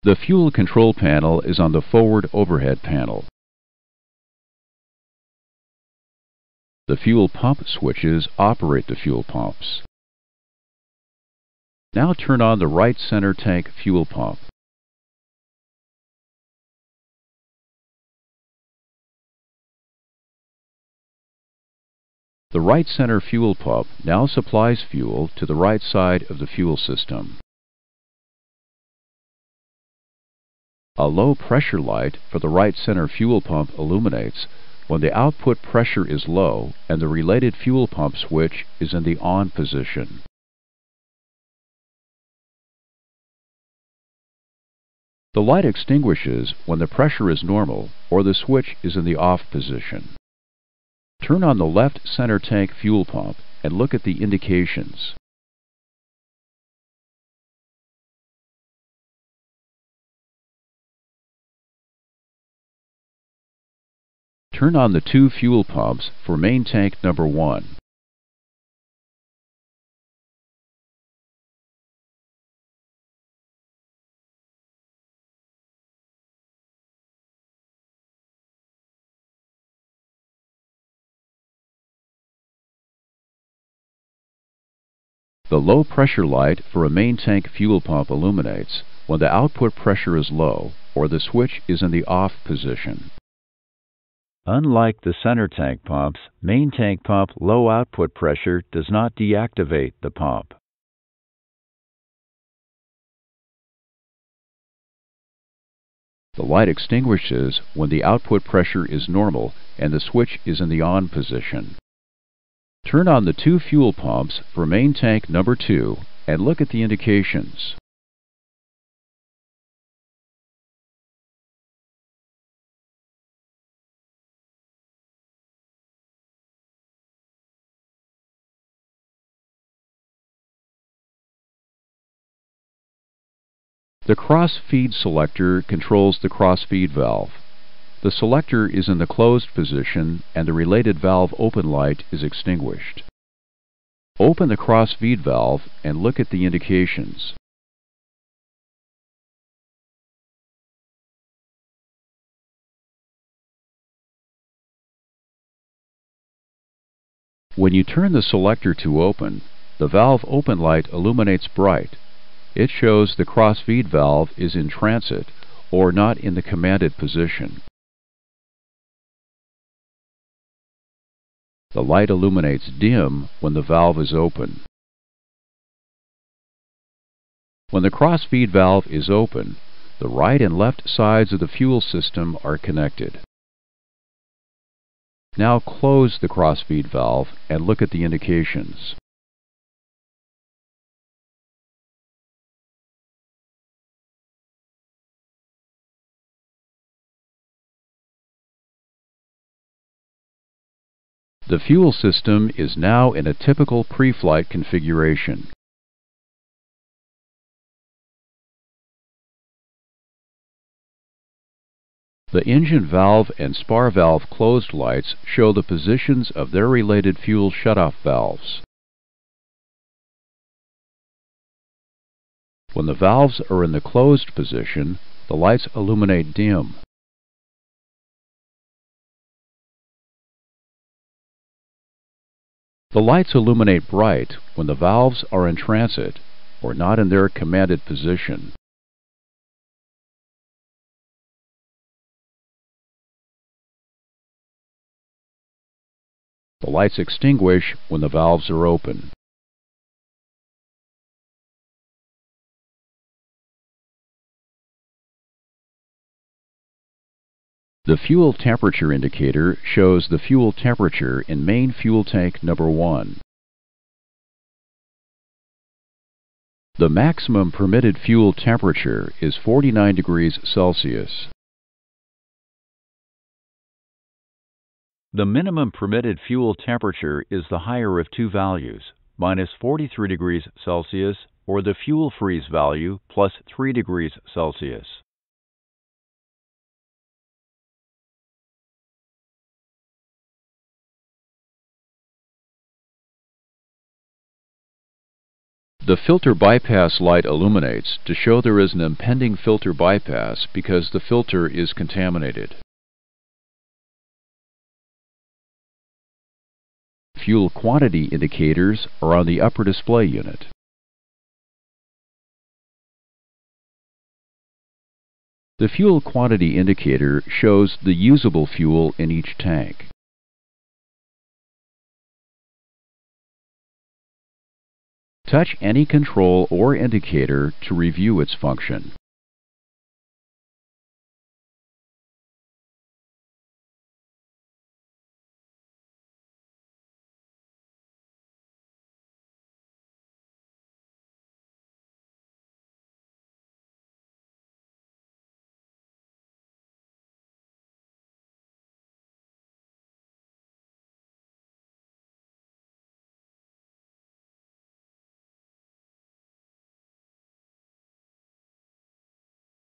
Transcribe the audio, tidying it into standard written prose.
The fuel control panel is on the forward overhead panel. The fuel pump switches operate the fuel pumps. Now turn on the right center tank fuel pump. The right center fuel pump now supplies fuel to the right side of the fuel system. A low pressure light for the right center fuel pump illuminates when the output pressure is low and the related fuel pump switch is in the on position. The light extinguishes when the pressure is normal or the switch is in the off position. Turn on the left center tank fuel pump and look at the indications. Turn on the two fuel pumps for main tank number 1. The low pressure light for a main tank fuel pump illuminates when the output pressure is low or the switch is in the off position. Unlike the center tank pumps, main tank pump low output pressure does not deactivate the pump. The light extinguishes when the output pressure is normal and the switch is in the on position. Turn on the two fuel pumps for main tank number 2 and look at the indications. The cross-feed selector controls the cross-feed valve. The selector is in the closed position and the related valve open light is extinguished. Open the cross-feed valve and look at the indications. When you turn the selector to open, the valve open light illuminates bright. It shows the cross-feed valve is in transit or not in the commanded position. The light illuminates dim when the valve is open. When the cross-feed valve is open, the right and left sides of the fuel system are connected. Now close the cross-feed valve and look at the indications. The fuel system is now in a typical pre-flight configuration. The engine valve and spar valve closed lights show the positions of their related fuel shutoff valves. When the valves are in the closed position, the lights illuminate dim. The lights illuminate bright when the valves are in transit or not in their commanded position. The lights extinguish when the valves are open. The fuel temperature indicator shows the fuel temperature in main fuel tank number 1. The maximum permitted fuel temperature is 49 degrees Celsius. The minimum permitted fuel temperature is the higher of two values, minus 43 degrees Celsius or the fuel freeze value plus 3 degrees Celsius. The filter bypass light illuminates to show there is an impending filter bypass because the filter is contaminated. Fuel quantity indicators are on the upper display unit. The fuel quantity indicator shows the usable fuel in each tank. Touch any control or indicator to review its function.